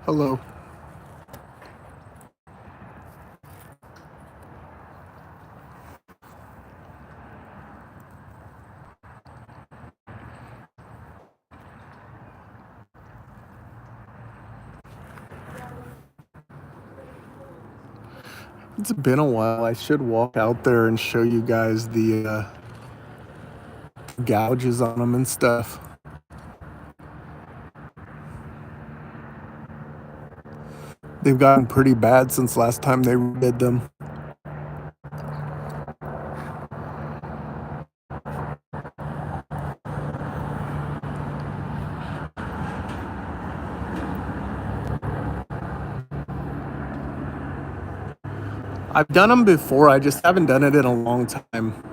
Hello. It's been a while. I should walk out there and show you guys the gouges on them and stuff. They've gotten pretty bad since last time they redid them. I've done them before, I just haven't done it in a long time.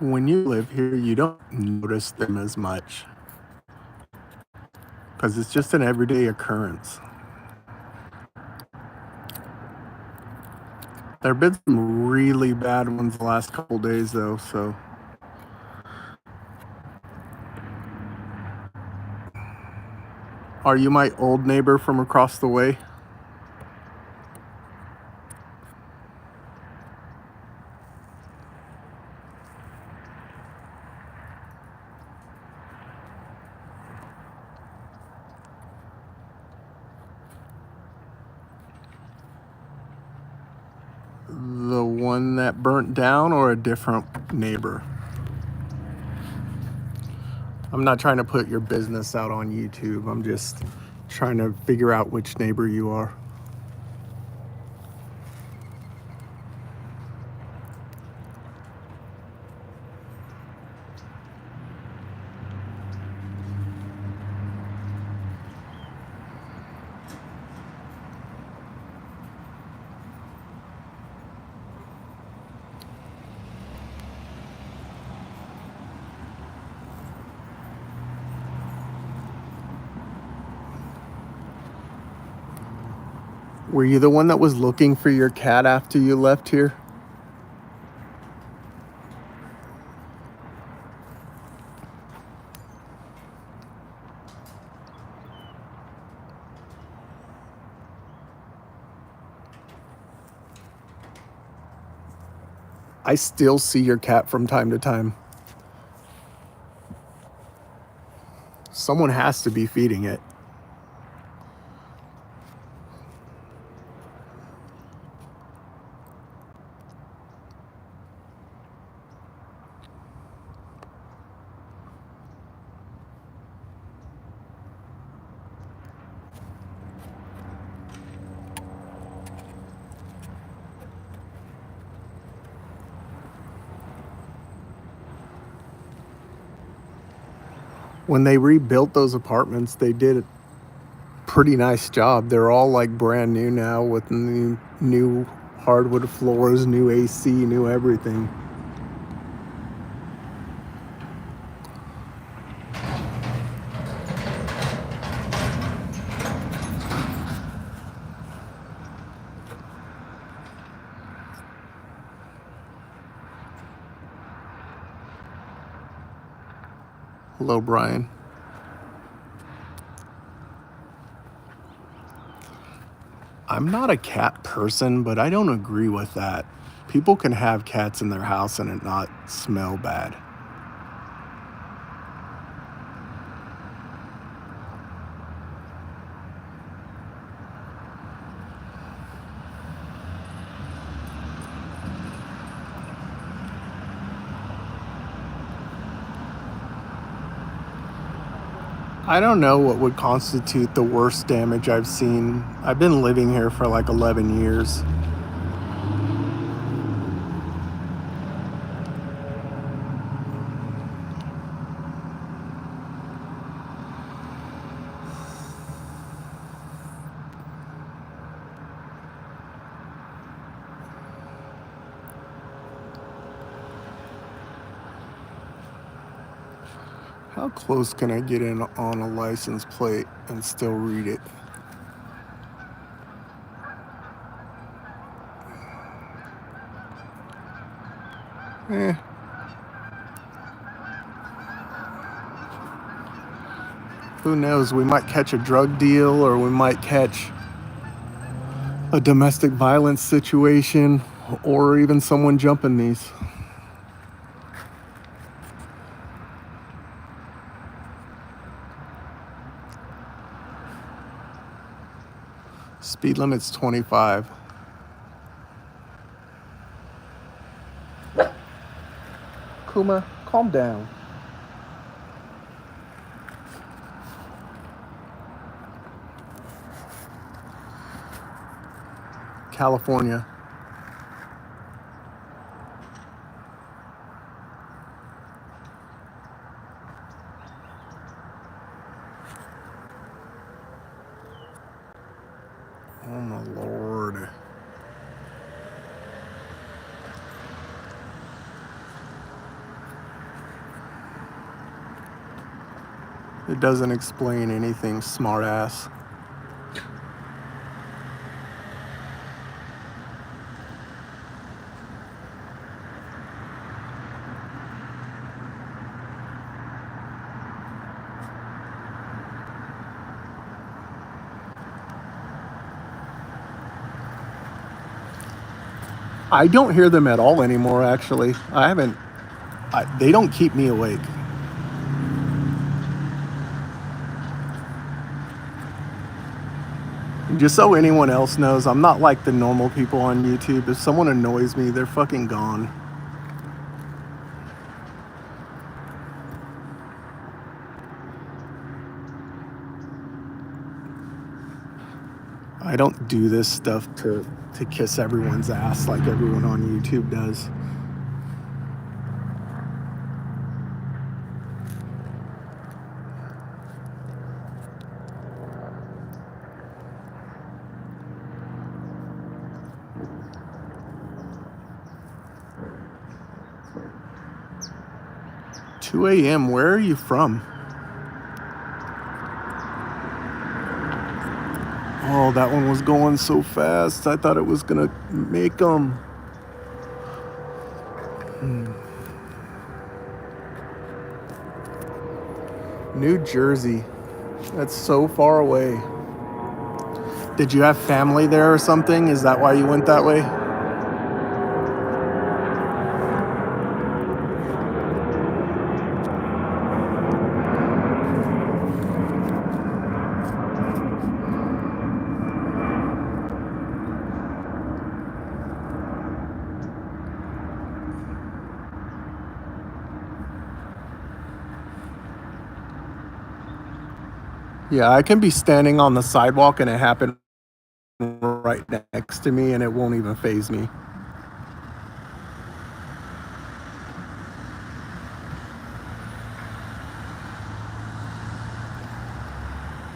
When you live here, you don't notice them as much because it's just an everyday occurrence. There have been some really bad ones the last couple days, though, so. Are you my old neighbor from across the way? The one that burnt down or a different neighbor? I'm not trying to put your business out on YouTube. I'm just trying to figure out which neighbor you are. Were you the one that was looking for your cat after you left here? I still see your cat from time to time. Someone has to be feeding it. When they rebuilt those apartments, they did a pretty nice job. They're all like brand new now with new hardwood floors, new AC, new everything. Hello, Brian. I'm not a cat person, but I don't agree with that. People can have cats in their house and it not smell bad. I don't know what would constitute the worst damage I've seen. I've been living here for like 11 years. How close can I get in on a license plate and still read it? Eh. Who knows? We might catch a drug deal, or we might catch a domestic violence situation, or even someone jumping these. Speed limit's 25. Kuma, calm down. California. Oh my Lord. It doesn't explain anything, smartass. I don't hear them at all anymore, actually. They don't keep me awake. Just so anyone else knows, I'm not like the normal people on YouTube. If someone annoys me, they're fucking gone. I don't do this stuff to kiss everyone's ass like everyone on YouTube does. Two a.m. Where are you from? Oh, that one was going so fast. I thought it was gonna make them. New Jersey. That's so far away. Did you have family there or something? Is that why you went that way? Yeah, I can be standing on the sidewalk and it happened right next to me and it won't even faze me.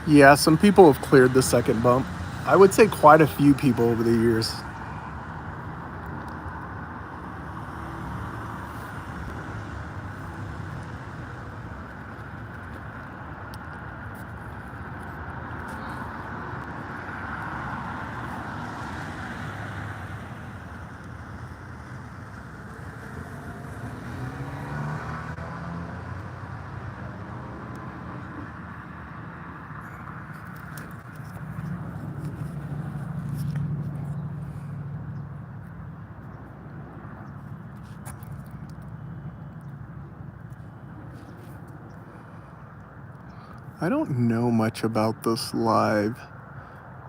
Yeah, some people have cleared the second bump. I would say quite a few people over the years. I don't know much about this live.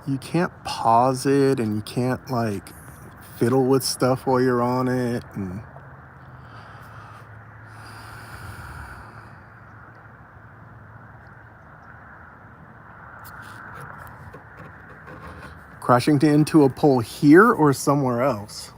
You can't pause it and you can't like fiddle with stuff while you're on it. And crashing into a pole here or somewhere else?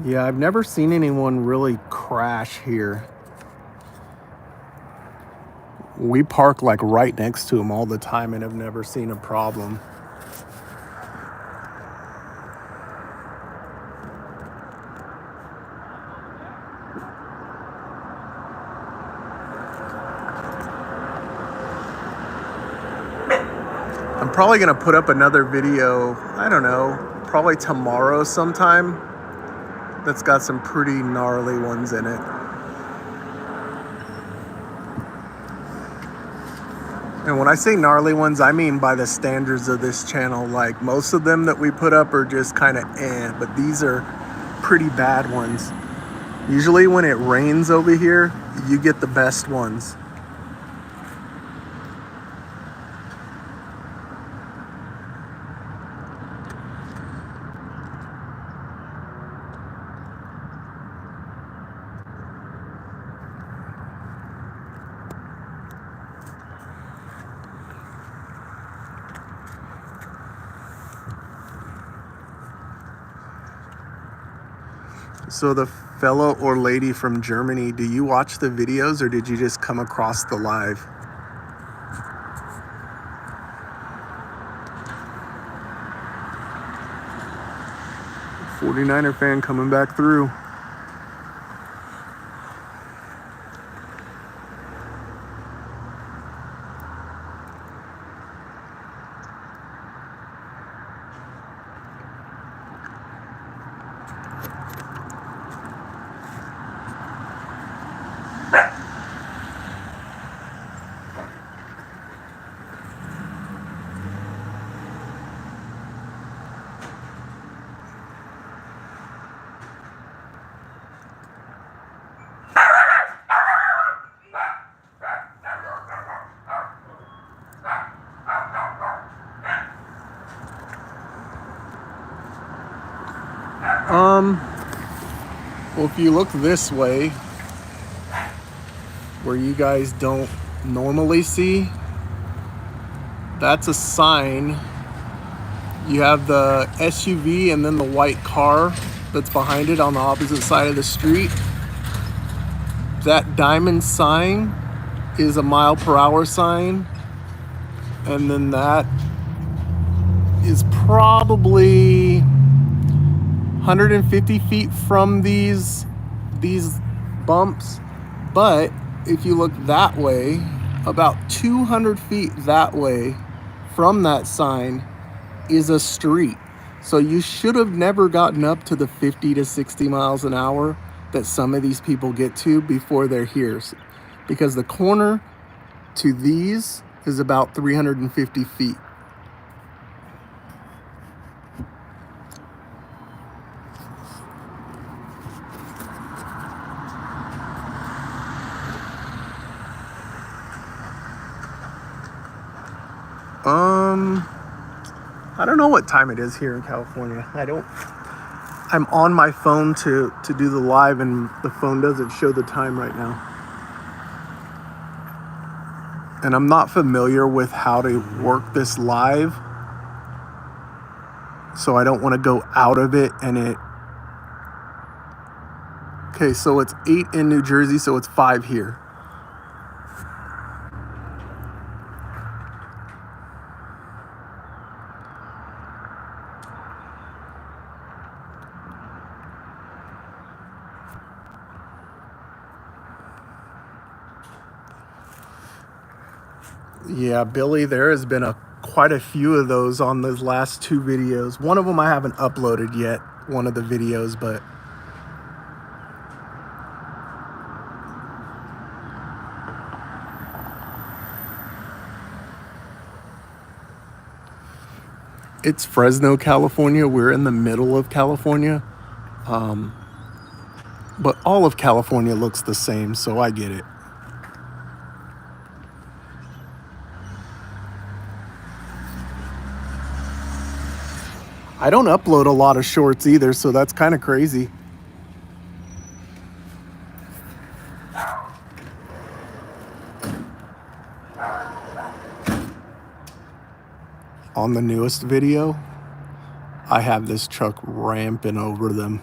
Yeah, I've never seen anyone really crash here. We park like right next to them all the time and have never seen a problem. I'm probably gonna put up another video, I don't know, probably tomorrow sometime, that's got some pretty gnarly ones in it. And when I say gnarly ones, I mean by the standards of this channel. Like most of them that we put up are just kind of but these are pretty bad ones. Usually when it rains over here, you get the best ones. So the fellow or lady from Germany, do you watch the videos or did you just come across the live? "49er fan coming back through." Well, if you look this way, where you guys don't normally see, that's a sign. You have the SUV and then the white car that's behind it on the opposite side of the street. That diamond sign is a mile-per-hour sign, and then that is probably 150 feet from these bumps. But if you look that way, about 200 feet that way from that sign is a street. So you should have never gotten up to the 50 to 60 miles an hour that some of these people get to before they're here, because the corner to these is about 350 feet. I don't know what time it is here in California. I'm on my phone to do the live, and the phone doesn't show the time right now. And I'm not familiar with how to work this live, so I don't want to go out of it and it... Okay, so it's 8 in New Jersey, so it's 5 here. Yeah, Billy, there has been quite a few of those on those last 2 videos. One of them I haven't uploaded yet, one of the videos, but It's Fresno, California. We're in the middle of California. But all of California looks the same, so I get it. I don't upload a lot of shorts either, so that's kind of crazy. On the newest video, I have this truck ramping over them.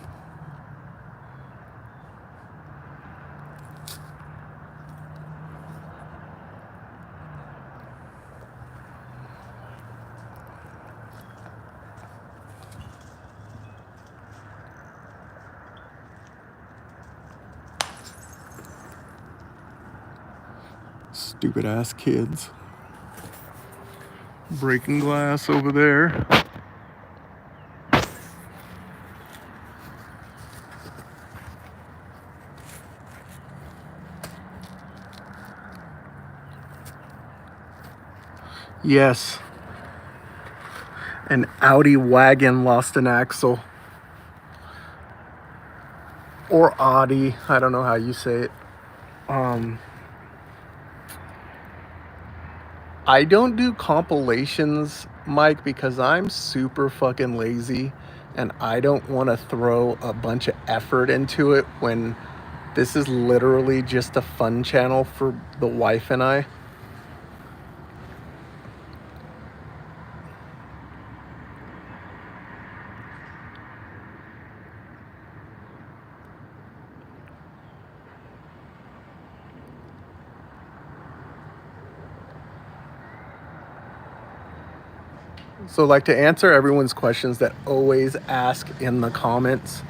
Stupid ass kids. Breaking glass over there. Yes. An Audi wagon lost an axle. Or Audi. I don't know how you say it. I don't do compilations, Mike, because I'm super fucking lazy and I don't want to throw a bunch of effort into it when this is literally just a fun channel for the wife and I. So, like, to answer everyone's questions that always ask in the comments,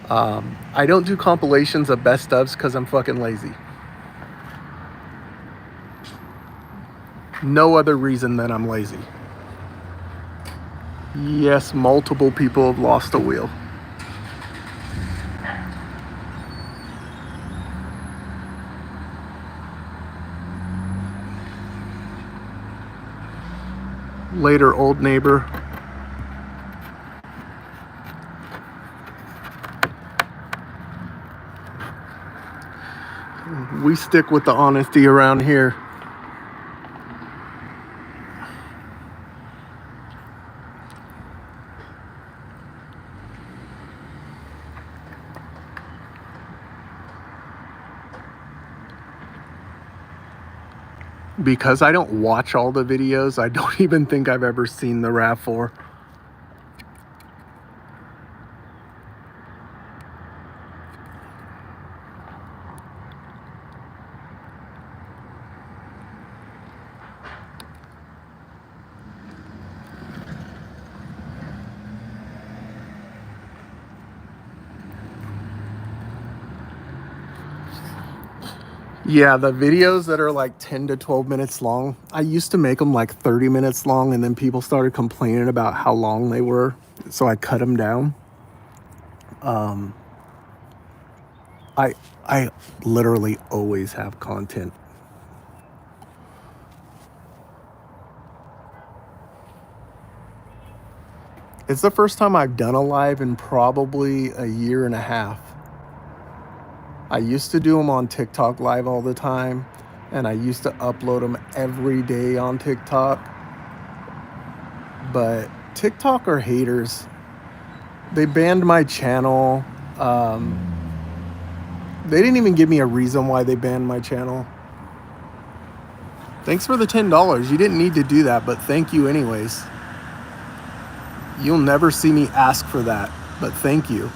I don't do compilations of best ofs because I'm fucking lazy. No other reason than I'm lazy. Yes, multiple people have lost a wheel. Later, old neighbor. We stick with the honesty around here. Because I don't watch all the videos, I don't even think I've ever seen the RAV4. Yeah, the videos that are like 10 to 12 minutes long, I used to make them like 30 minutes long, and then people started complaining about how long they were, so I cut them down. I literally always have content. It's the first time I've done a live in probably a year and a half. I used to do them on TikTok live all the time, and I used to upload them every day on TikTok. But TikTok are haters. They banned my channel. They didn't even give me a reason why they banned my channel. Thanks for the $10. You didn't need to do that, but thank you anyways. You'll never see me ask for that, but thank you.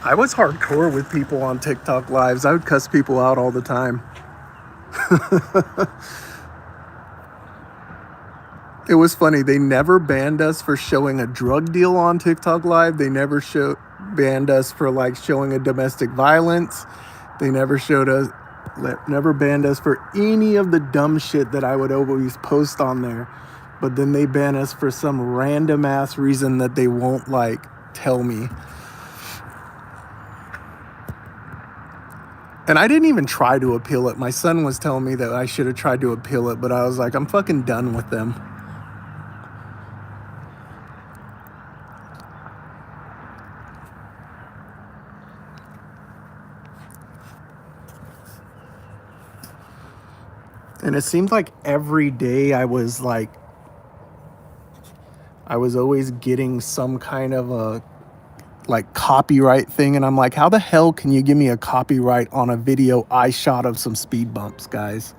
I was hardcore with people on TikTok lives. I would cuss people out all the time. It was funny. They never banned us for showing a drug deal on TikTok Live. They never banned us for like showing a domestic violence. They never never banned us for any of the dumb shit that I would always post on there. But then they ban us for some random ass reason that they won't like tell me. And I didn't even try to appeal it. My son was telling me that I should have tried to appeal it, but I was like, I'm fucking done with them. And it seemed like every day I was always getting some kind of a like copyright thing. And I'm like, how the hell can you give me a copyright on a video I shot of some speed bumps, guys?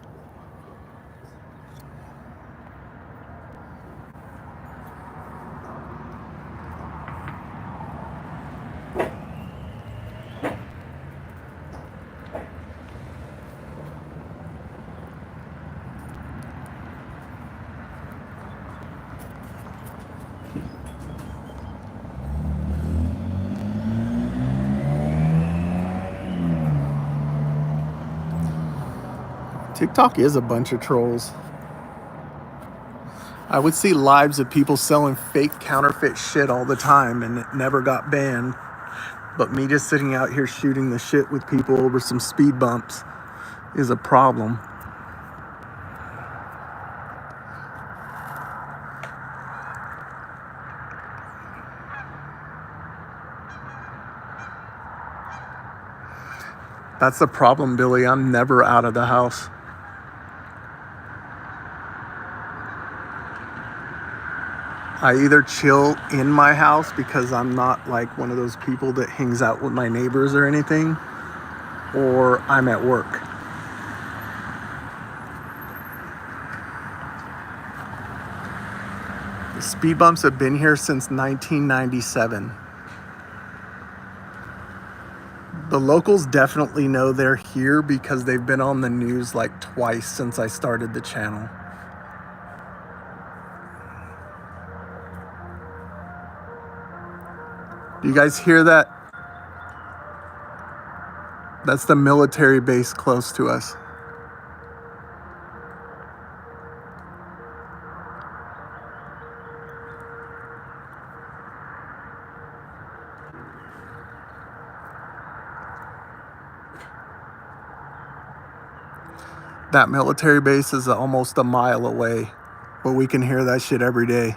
TikTok is a bunch of trolls. I would see lives of people selling fake counterfeit shit all the time and it never got banned. But me just sitting out here shooting the shit with people over some speed bumps is a problem. That's the problem, Billy. I'm never out of the house. I either chill in my house because I'm not like one of those people that hangs out with my neighbors or anything, or I'm at work. The speed bumps have been here since 1997. The locals definitely know they're here because they've been on the news like twice since I started the channel. Do you guys hear that? That's the military base close to us. That military base is almost a mile away, but we can hear that shit every day.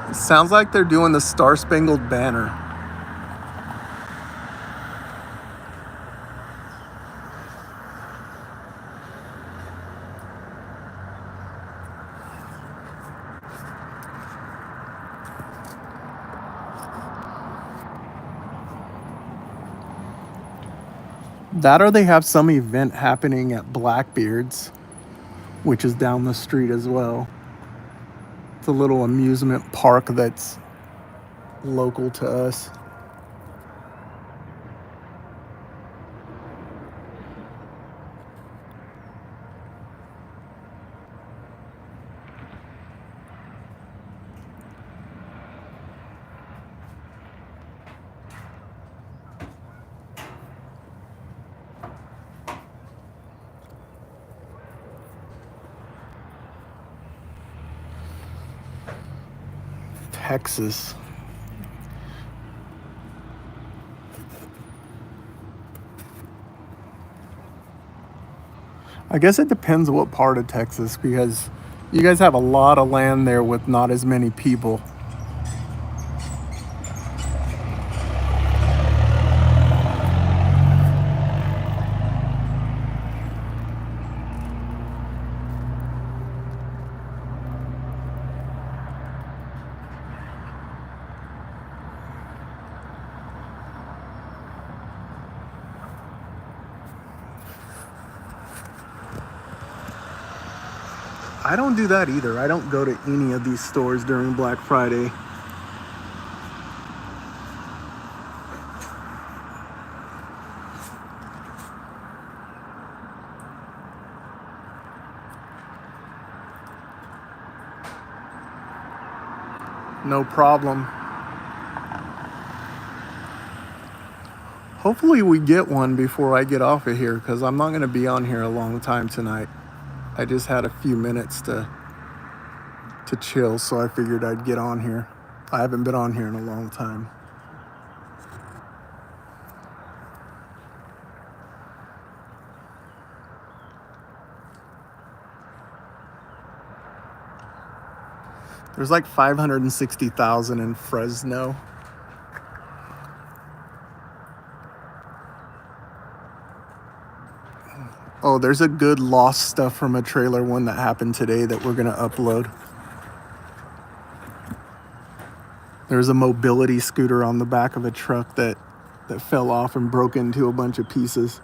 It sounds like they're doing the Star Spangled Banner. That or they have some event happening at Blackbeard's, which is down the street as well. It's a little amusement park that's local to us. Texas. I guess it depends what part of Texas, because you guys have a lot of land there with not as many people. I don't do that either. I don't go to any of these stores during Black Friday. No problem. Hopefully we get one before I get off of here, because I'm not going to be on here a long time tonight. I just had a few minutes to chill, so I figured I'd get on here. I haven't been on here in a long time. There's like 560,000 in Fresno. Oh, there's a good lost stuff from a trailer one that happened today that we're going to upload. There's a mobility scooter on the back of a truck that fell off and broke into a bunch of pieces.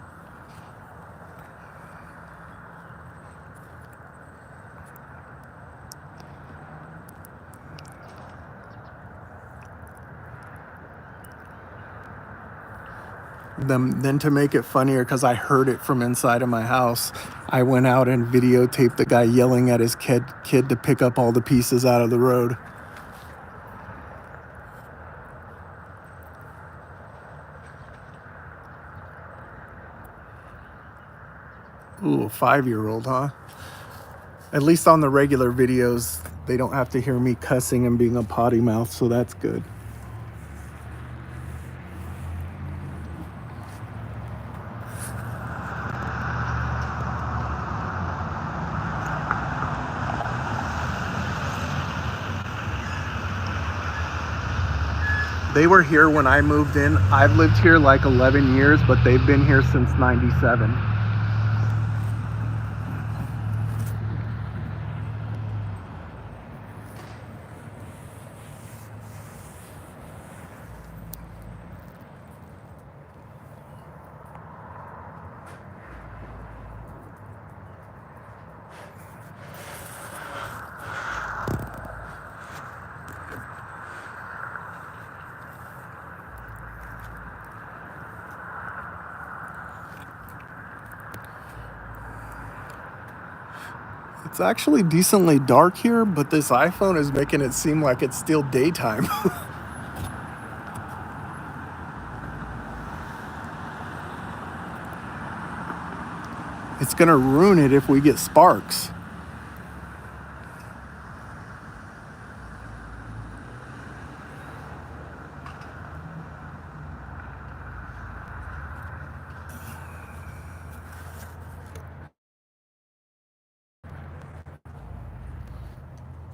Then to make it funnier, because I heard it from inside of my house, I went out and videotaped the guy yelling at his kid to pick up all the pieces out of the road. Ooh, a 5-year-old, huh? At least on the regular videos, they don't have to hear me cussing and being a potty mouth, so that's good. They were here when I moved in. I've lived here like 11 years, but they've been here since 97. It's actually decently dark here, but this iPhone is making it seem like it's still daytime. It's gonna ruin it if we get sparks.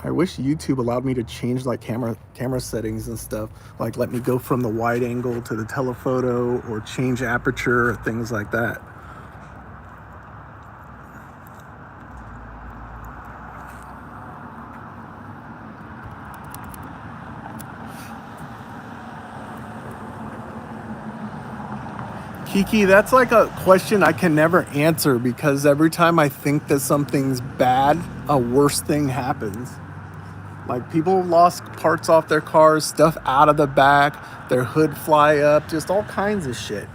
I wish YouTube allowed me to change like camera settings and stuff. Like let me go from the wide angle to the telephoto, or change aperture, or things like that. Kiki, that's like a question I can never answer, because every time I think that something's bad, a worse thing happens. Like people lost parts off their cars, stuff out of the back, their hood fly up, just all kinds of shit.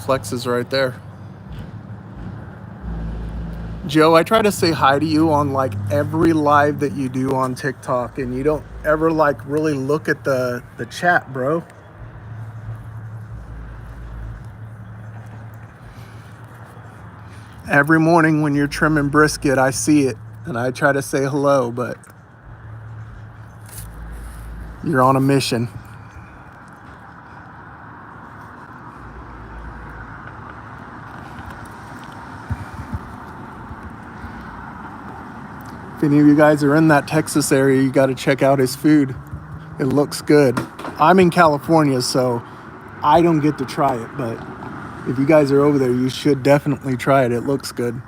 Flex is right there. Joe, I try to say hi to you on like every live that you do on TikTok, and you don't ever like really look at the chat, bro. Every morning when you're trimming brisket, I see it, and I try to say hello, but you're on a mission. If any of you guys are in that Texas area, you got to check out his food. It looks good. I'm in California, so I don't get to try it, but if you guys are over there, you should definitely try it. It looks good.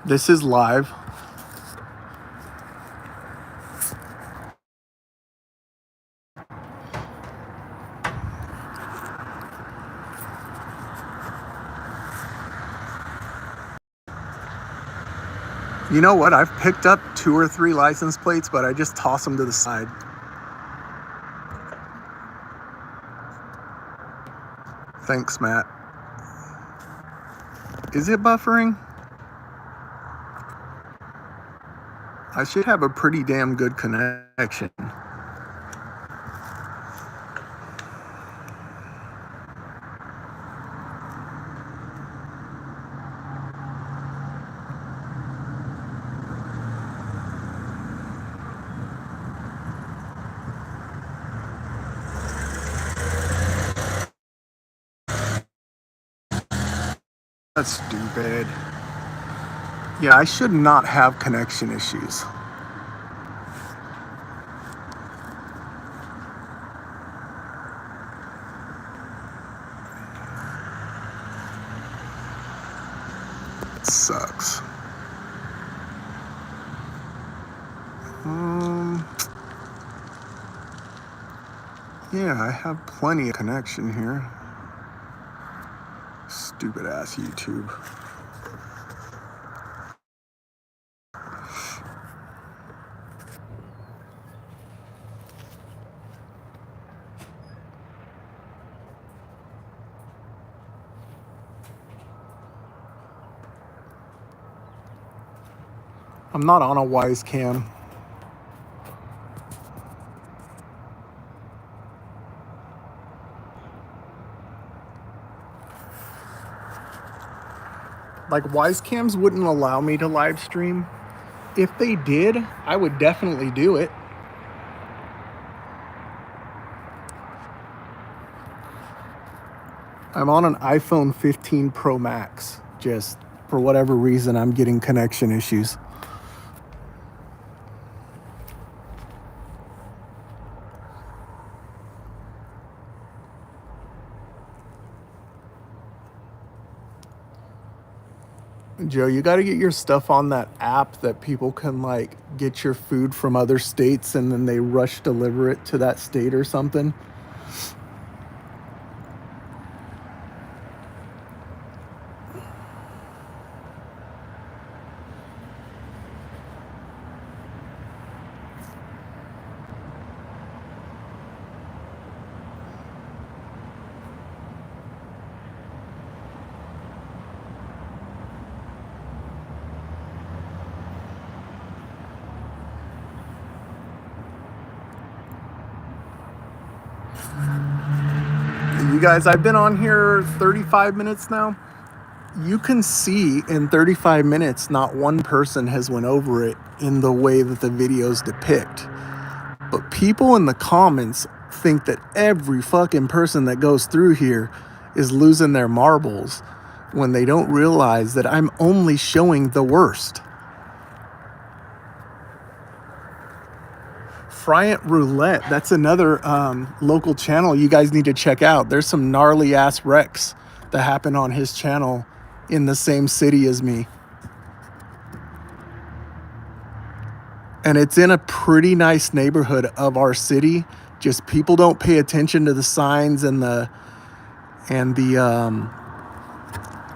This is live. You know what? I've picked up 2 or 3 license plates, but I just toss them to the side. Thanks, Matt. Is it buffering? I should have a pretty damn good connection. That's stupid. Yeah, I should not have connection issues. It sucks. Yeah, I have plenty of connection here. Stupid ass YouTube. I'm not on a Wise Cam. Like, Wise Cams wouldn't allow me to live stream. If they did, I would definitely do it. I'm on an iPhone 15 Pro Max. Just for whatever reason, I'm getting connection issues. Joe, you got to get your stuff on that app that people can like get your food from other states and then they rush deliver it to that state or something. You guys, I've been on here 35 minutes now. You can see in 35 minutes, not one person has went over it in the way that the videos depict. But people in the comments think that every fucking person that goes through here is losing their marbles when they don't realize that I'm only showing the worst. Friant Roulette, that's another local channel you guys need to check out. There's some gnarly ass wrecks that happen on his channel in the same city as me. And it's in a pretty nice neighborhood of our city. Just people don't pay attention to the signs and the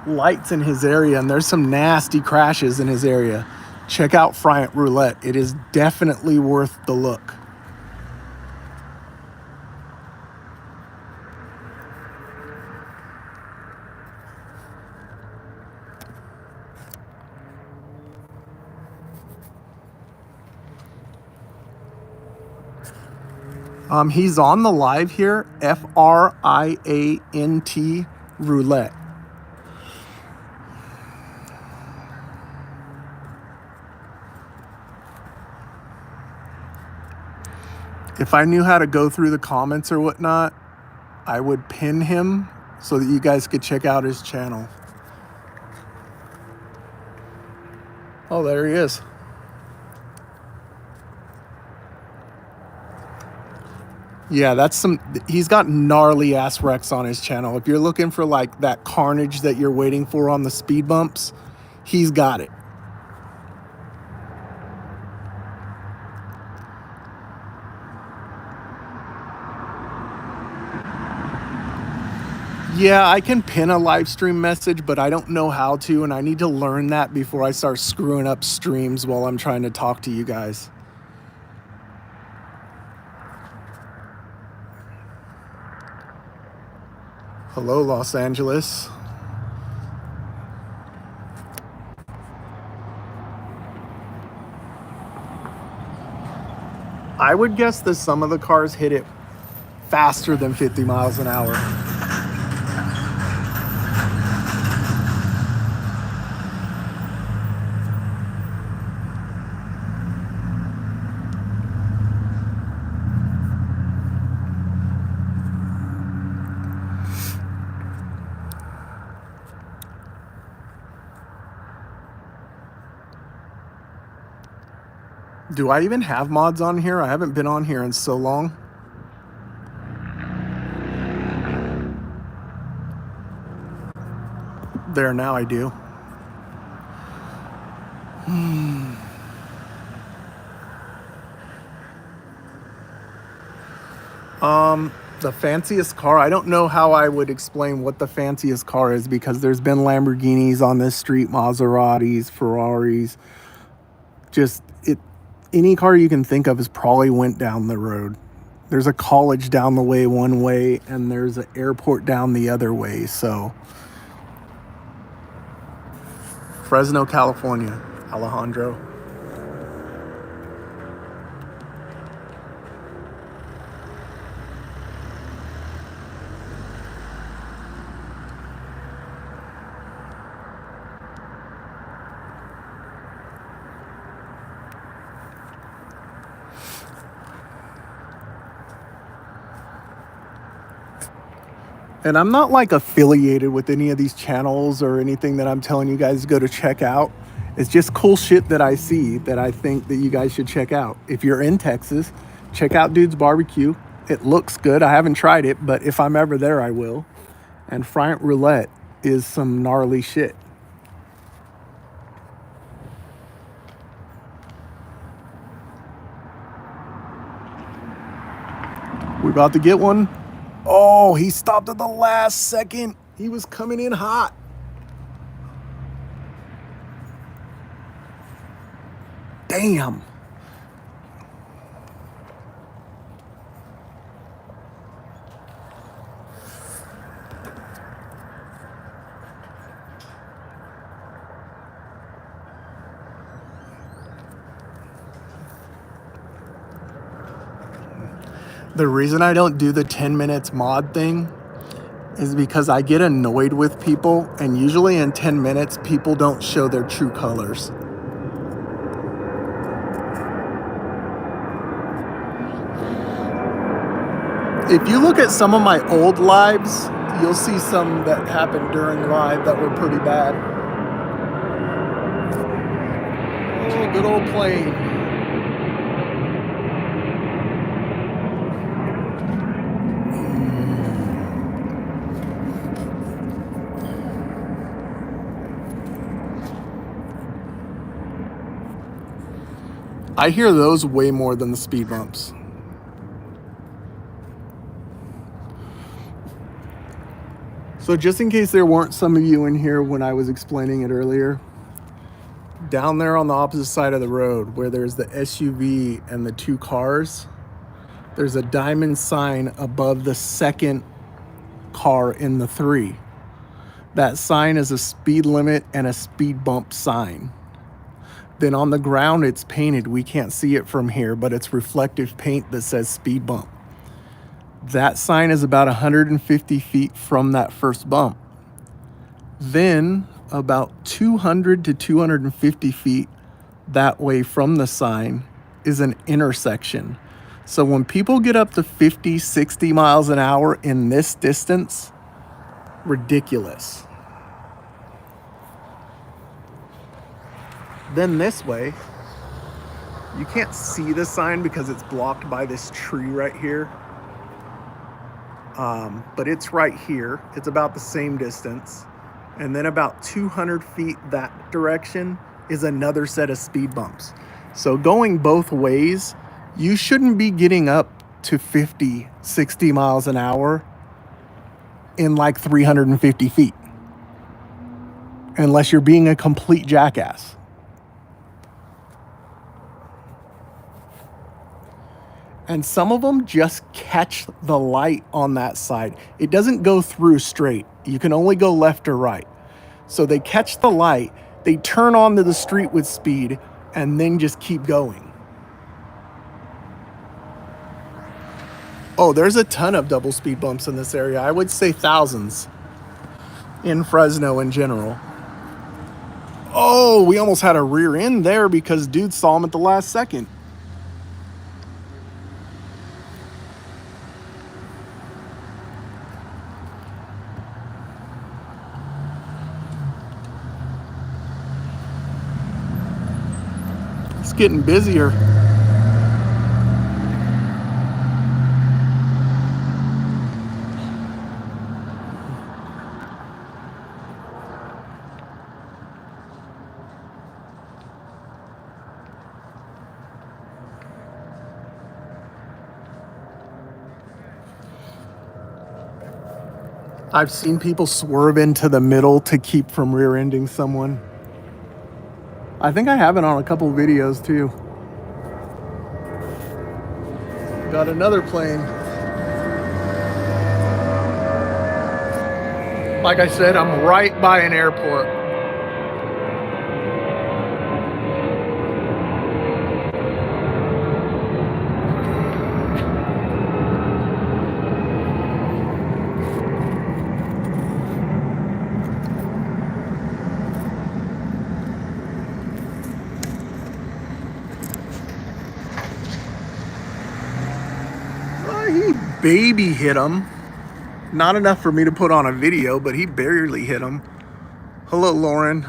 lights in his area, and there's some nasty crashes in his area. Check out Friant Roulette. It is definitely worth the look. He's on the live here, Friant Roulette. If I knew how to go through the comments or whatnot, I would pin him so that you guys could check out his channel. Oh, there he is. Yeah, he's got gnarly ass wrecks on his channel. If you're looking for like that carnage that you're waiting for on the speed bumps, he's got it. Yeah, I can pin a live stream message, but I don't know how to, and I need to learn that before I start screwing up streams while I'm trying to talk to you guys. Hello, Los Angeles. I would guess that some of the cars hit it faster than 50 miles an hour. Do I even have mods on here? I haven't been on here in so long. There, now I do. The fanciest car, I don't know how I would explain what the fanciest car is, because there's been Lamborghinis on this street, Maseratis, Ferraris. Any car you can think of has probably went down the road. There's a college down the way one way, and there's an airport down the other way. So Fresno, California, Alejandro. And I'm not like affiliated with any of these channels or anything that I'm telling you guys to go to check out. It's just cool shit that I see that I think that you guys should check out. If you're in Texas, check out Dude's Barbecue. It looks good. I haven't tried it, but if I'm ever there, I will. And Friant Roulette is some gnarly shit. We about to get one. Oh, he stopped at the last second. He was coming in hot. Damn. The reason I don't do the 10 minutes mod thing is because I get annoyed with people, and usually in 10 minutes, people don't show their true colors. If you look at some of my old lives, you'll see some that happened during live that were pretty bad. Oh, good old plane. I hear those way more than the speed bumps. So just in case there weren't some of you in here when I was explaining it earlier, down there on the opposite side of the road where there's the SUV and the two cars, there's a diamond sign above the second car in the three. That sign is a speed limit and a speed bump sign. Then on the ground, it's painted. We can't see it from here, but it's reflective paint that says speed bump. That sign is about 150 feet from that first bump. Then about 200 to 250 feet that way from the sign is an intersection. So when people get up to 50, 60 miles an hour in this distance, ridiculous. Then this way, you can't see the sign because it's blocked by this tree right here. But it's right here. It's about the same distance. And then about 200 feet that direction is another set of speed bumps. So going both ways, you shouldn't be getting up to 50, 60 miles an hour in like 350 feet. Unless you're being a complete jackass. And some of them just catch the light on that side. It doesn't go through straight. You can only go left or right. So they catch the light, they turn onto the street with speed, and then just keep going. Oh, there's a ton of double speed bumps in this area. I would say thousands in Fresno in general. Oh, we almost had a rear end there because dude saw him at the last second. It's getting busier. I've seen people swerve into the middle to keep from rear-ending someone. I think I have it on a couple of videos too. Got another plane. Like I said, I'm right by an airport. He baby hit him. Not enough for me to put on a video, but he barely hit him. Hello, Lauren.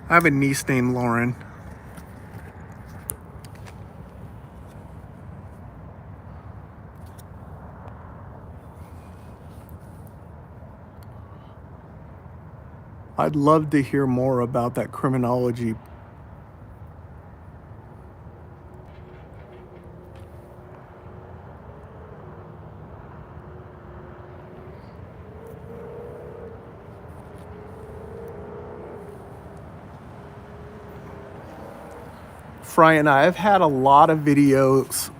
I have a niece named Lauren. I'd love to hear more about that criminology. Fry and I have had a lot of videos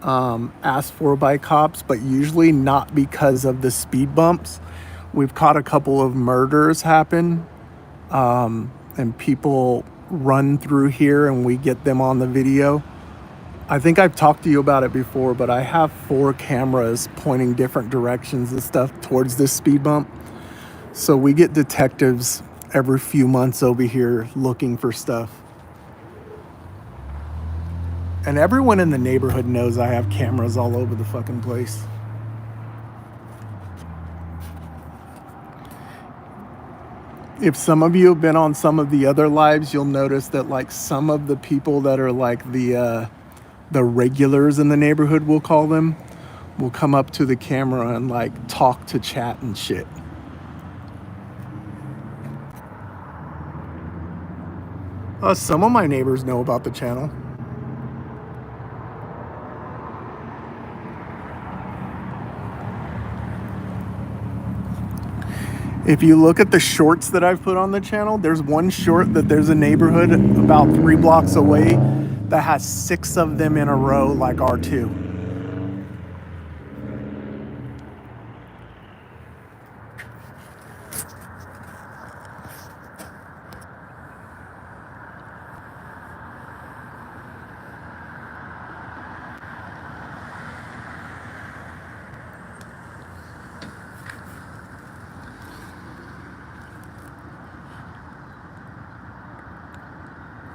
asked for by cops, but usually not because of the speed bumps. We've caught a couple of murders happen, and people run through here and we get them on the video. I think I've talked to you about it before, but I have 4 cameras pointing different directions and stuff towards this speed bump. So we get detectives every few months over here looking for stuff. And everyone in the neighborhood knows I have cameras all over the fucking place. If some of you have been on some of the other lives, you'll notice that like some of the people that are like the regulars in the neighborhood, we'll call them, will come up to the camera and like talk to chat and shit. Some of my neighbors know about the channel. If you look at the shorts that I've put on the channel, there's one short that there's a neighborhood about 3 blocks away that has 6 of them in a row like R2.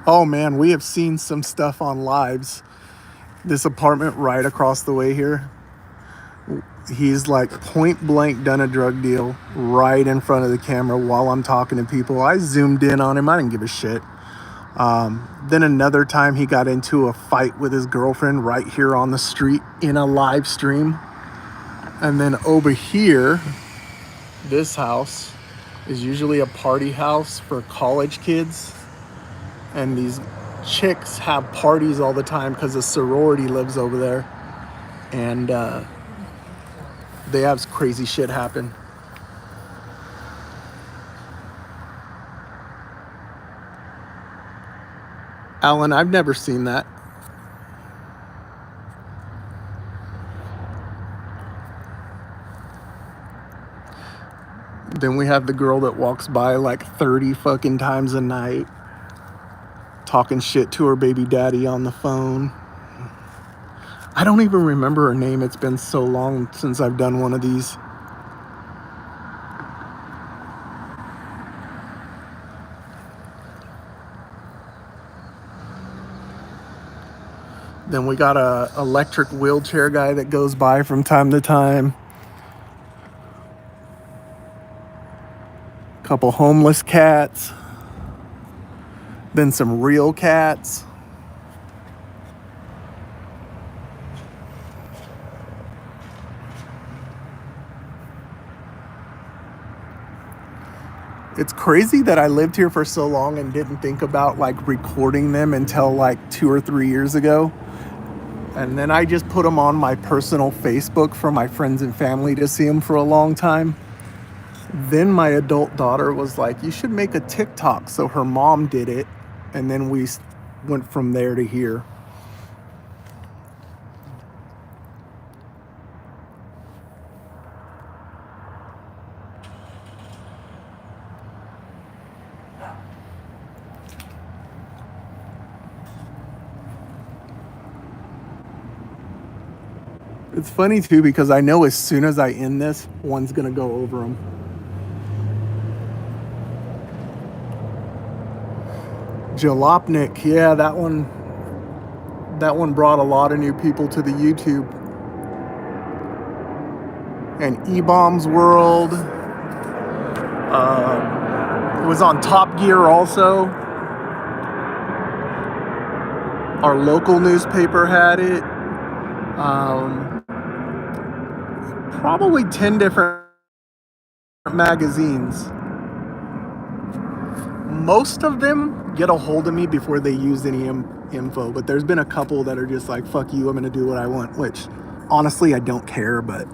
Oh man, we have seen some stuff on lives This apartment right across the way here, he's like point blank done a drug deal right in front of the camera while I'm talking to people. I zoomed in on him. I didn't give a shit. Then another time he got into a fight with his girlfriend right here on the street in a live stream. And then over here, this house is usually a party house for college kids. And these chicks have parties all the time because a sorority lives over there. And they have crazy shit happen. Alan, I've never seen that. Then we have the girl that walks by like 30 fucking times a night, talking shit to her baby daddy on the phone. I don't even remember her name. It's been so long since I've done one of these. Then we got a electric wheelchair guy that goes by from time to time. Couple homeless cats. Then some real cats. It's crazy that I lived here for so long and didn't think about like recording them until like 2 or 3 years ago. And then I just put them on my personal Facebook for my friends and family to see them for a long time. Then my adult daughter was like, you should make a TikTok. So her mom did it. And then we went from there to here. It's funny too, because I know as soon as I end this, one's gonna go over them. Jalopnik, yeah, that one brought a lot of new people to the YouTube. And E-Bombs World. It was on Top Gear also. Our local newspaper had it. Probably 10 different magazines. Most of them get a hold of me before they use any info, but there's been a couple that are just like, fuck you, I'm gonna do what I want, which honestly I don't care. But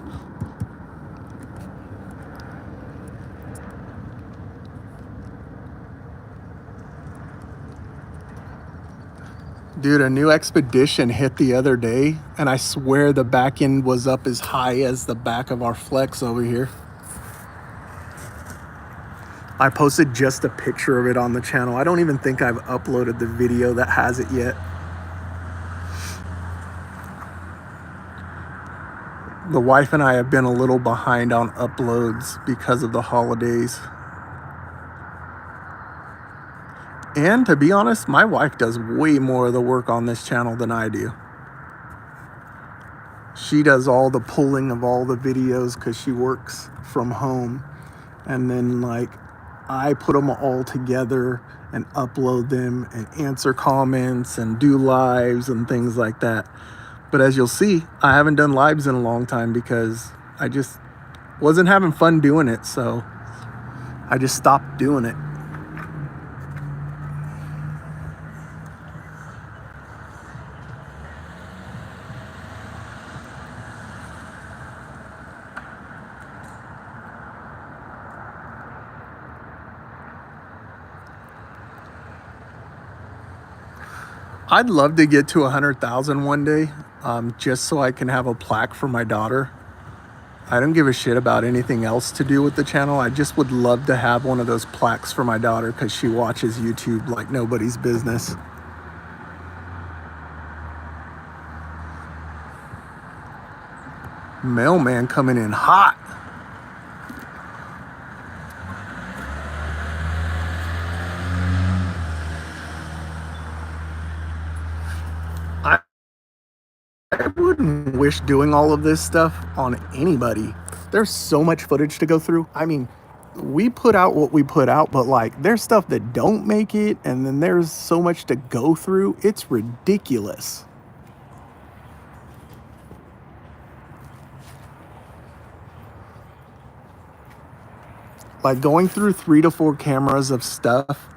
dude, a new expedition hit the other day, and I swear the back end was up as high as the back of our Flex over here. I posted just a picture of it on the channel. I don't even think I've uploaded the video that has it yet. The wife and I have been a little behind on uploads because of the holidays. And to be honest, my wife does way more of the work on this channel than I do. She does all the pulling of all the videos because she works from home. And then like I put them all together and upload them and answer comments and do lives and things like that. But as you'll see, I haven't done lives in a long time because I just wasn't having fun doing it. So I just stopped doing it. I'd love to get to 100,000 one day, just so I can have a plaque for my daughter. I don't give a shit about anything else to do with the channel. I just would love to have one of those plaques for my daughter because she watches YouTube like nobody's business. Mailman coming in hot. wish doing all of this stuff on anybody. There's so much footage to go through. I mean, we put out what we put out, but like there's stuff that don't make it, and then there's so much to go through. It's ridiculous. Like going through 3 to 4 cameras of stuff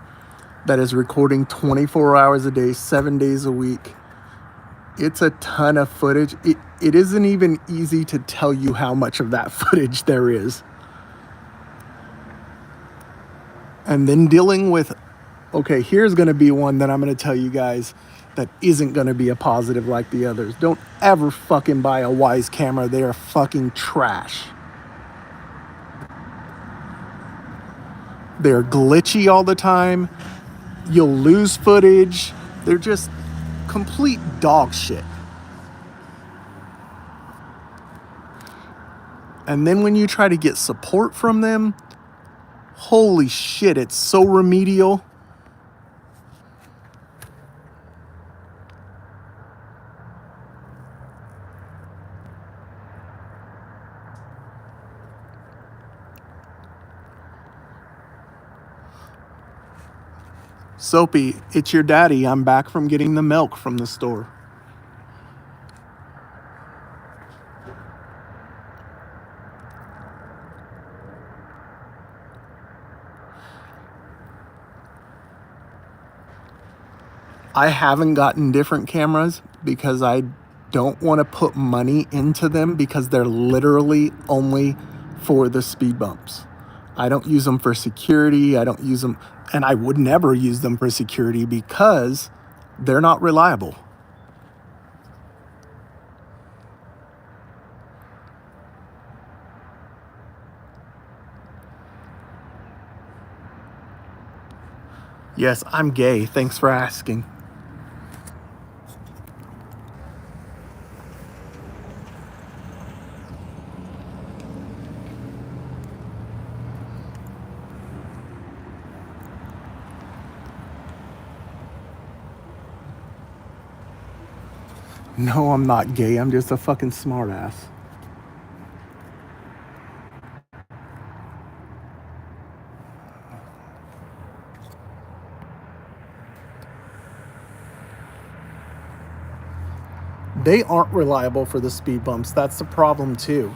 that is recording 24 hours a day, 7 days a week. It's a ton of footage. It isn't even easy to tell you how much of that footage there is. And then dealing with, okay, here's going to be one that I'm going to tell you guys that isn't going to be a positive like the others. Don't ever fucking buy a Wyze camera. They are fucking trash. They're glitchy all the time. You'll lose footage. They're just complete dog shit. And then when you try to get support from them, holy shit, it's so remedial. Soapy, it's your daddy. I'm back from getting the milk from the store. I haven't gotten different cameras because I don't want to put money into them because they're literally only for the speed bumps. I don't use them for security. I don't use them, and I would never use them for security because they're not reliable. Yes, I'm gay. Thanks for asking. No, I'm not gay. I'm just a fucking smartass. They aren't reliable for the speed bumps. That's the problem too.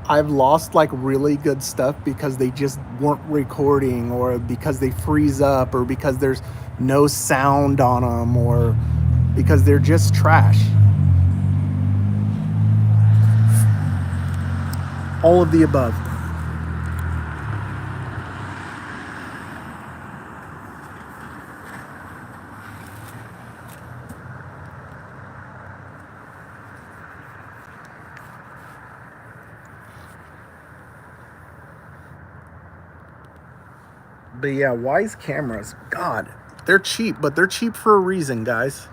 I've lost like really good stuff because they just weren't recording, or because they freeze up, or because there's no sound on them, or because they're just trash. All of the above. But yeah, Wyze cameras, God, they're cheap, but they're cheap for a reason, guys.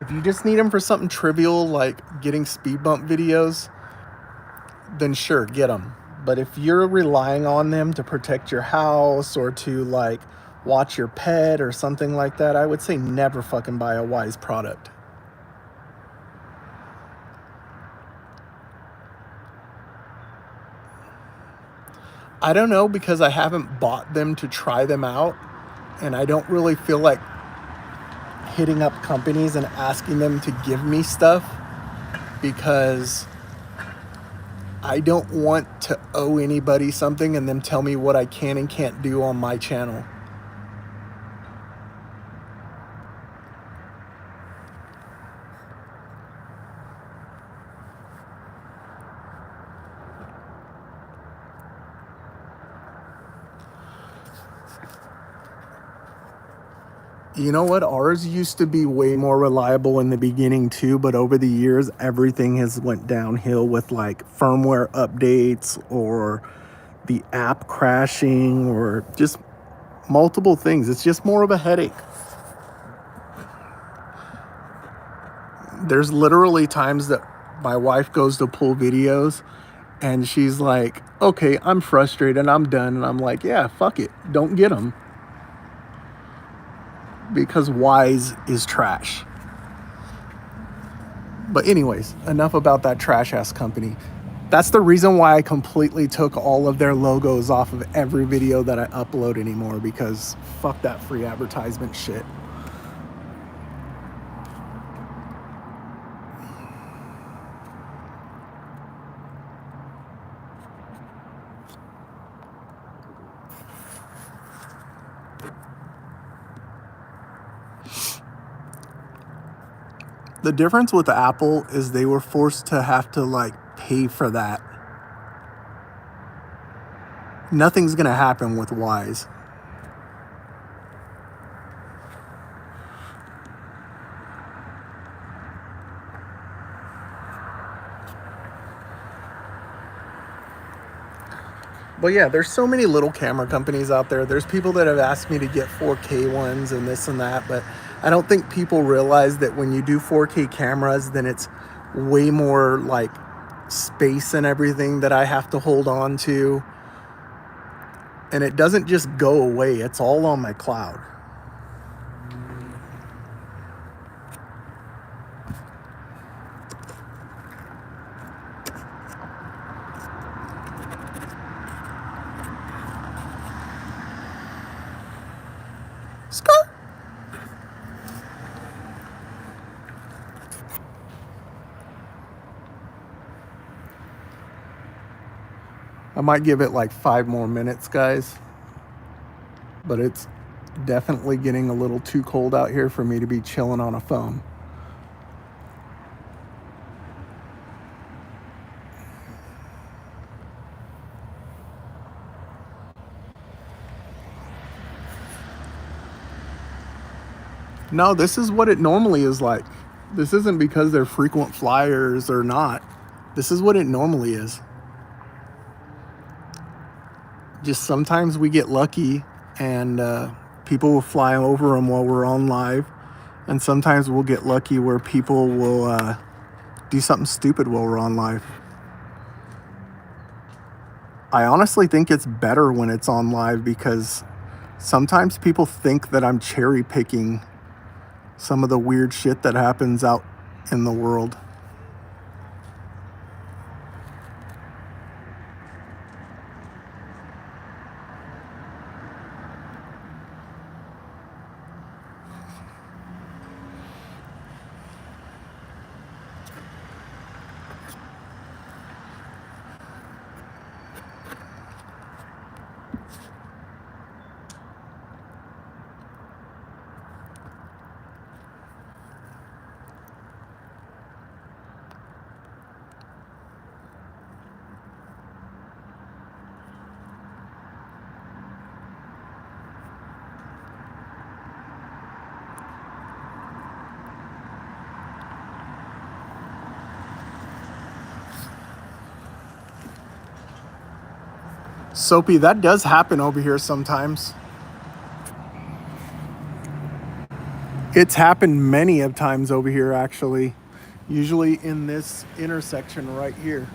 If you just need them for something trivial like getting speed bump videos, then sure, get them. But if you're relying on them to protect your house or to like watch your pet or something like that, I would say never fucking buy a Wyze product. I don't know, because I haven't bought them to try them out, and I don't really feel like hitting up companies and asking them to give me stuff, because I don't want to owe anybody something and them tell me what I can and can't do on my channel. You know what? Ours used to be way more reliable in the beginning too, but over the years, everything has went downhill with like firmware updates or the app crashing or just multiple things. It's just more of a headache. There's literally times that my wife goes to pull videos and she's like, okay, I'm frustrated, I'm done. And I'm like, yeah, fuck it. Don't get them. because Wise is trash. But anyways, enough about that trash ass company. That's the reason why I completely took all of their logos off of every video that I upload anymore, because fuck that free advertisement shit. The difference with Apple is they were forced to have to like pay for that. Nothing's gonna happen with Wise. But yeah, there's so many little camera companies out there. There's people that have asked me to get 4K ones and this and that, but I don't think people realize that when you do 4K cameras, then it's way more like space and everything that I have to hold on to. And it doesn't just go away, it's all on my cloud. Skirt. I might give it like 5 more minutes, guys. But it's definitely getting a little too cold out here for me to be chilling on a phone. No, this is what it normally is like. This isn't because they're frequent flyers or not. This is what it normally is. Just sometimes we get lucky and people will fly over them while we're on live. And sometimes we'll get lucky where people will do something stupid while we're on live. I honestly think it's better when it's on live because sometimes people think that I'm cherry picking some of the weird shit that happens out in the world. Soapy, that does happen over here sometimes. It's happened many of times over here, actually. Usually in this intersection right here.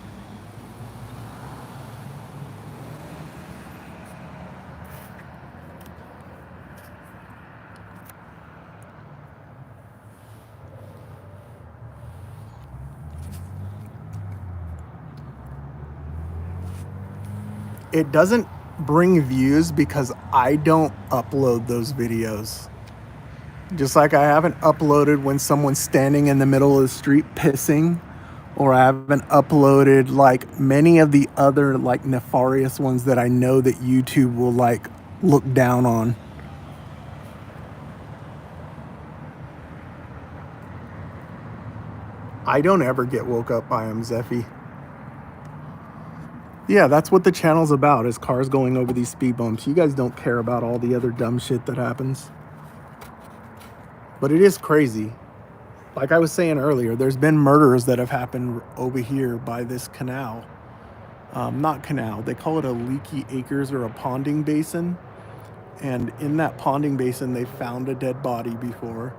It doesn't bring views because I don't upload those videos. Just like I haven't uploaded when someone's standing in the middle of the street pissing, or I haven't uploaded like many of the other like nefarious ones that I know that YouTube will like look down on. I don't ever get woke up by him, Zeffy. Yeah, that's what the channel's about, is cars going over these speed bumps. You guys don't care about all the other dumb shit that happens. But it is crazy. Like I was saying earlier, there's been murders that have happened over here by this canal. Not canal, they call it a leaky acres or a ponding basin. And in that ponding basin, they found a dead body before.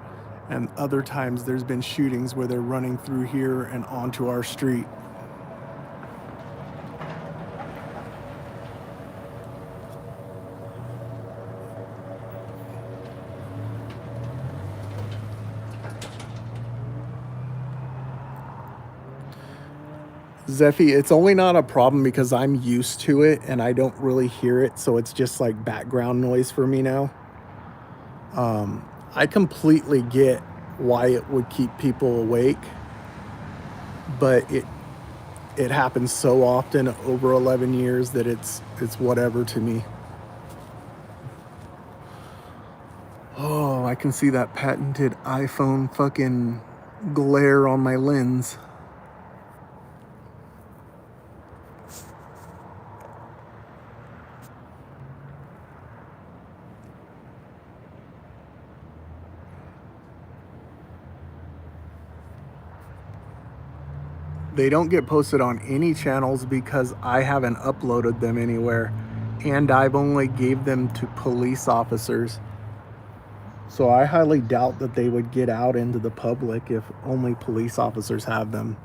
And other times there's been shootings where they're running through here and onto our street. Zephy, it's only not a problem because I'm used to it and I don't really hear it, so it's just like background noise for me now. I completely get why it would keep people awake, but it happens so often over 11 years that it's whatever to me. Oh, I can see that patented iPhone fucking glare on my lens. They don't get posted on any channels because I haven't uploaded them anywhere, and I've only gave them to police officers. So I highly doubt that they would get out into the public if only police officers have them.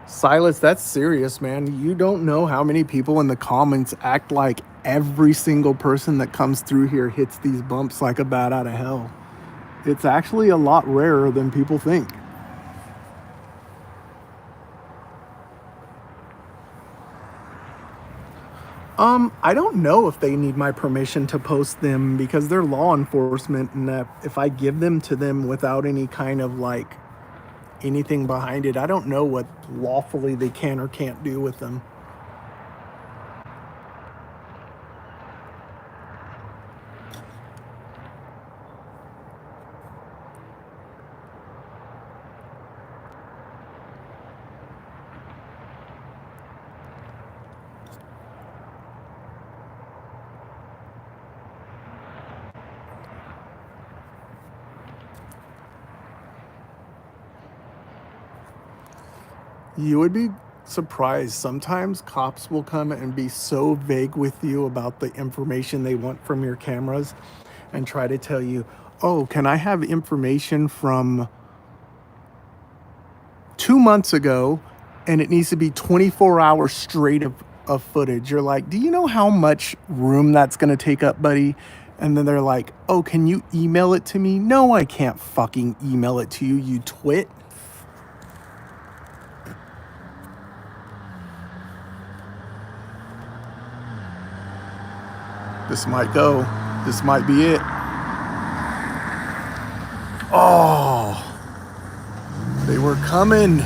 Silas, that's serious, man. You don't know how many people in the comments act like every single person that comes through here hits these bumps like a bat out of hell. It's actually a lot rarer than people think. I don't know if they need my permission to post them because they're law enforcement, and that if I give them to them without any kind of like anything behind it, I don't know what lawfully they can or can't do with them. You would be surprised. Sometimes cops will come and be so vague with you about the information they want from your cameras and try to tell you, oh, can I have information from 2 months ago and it needs to be 24 hours straight of footage? You're like, do you know how much room that's going to take up, buddy? And then they're like, oh, can you email it to me? No, I can't fucking email it to you, you twit. This might go. This might be it. Oh, they were coming.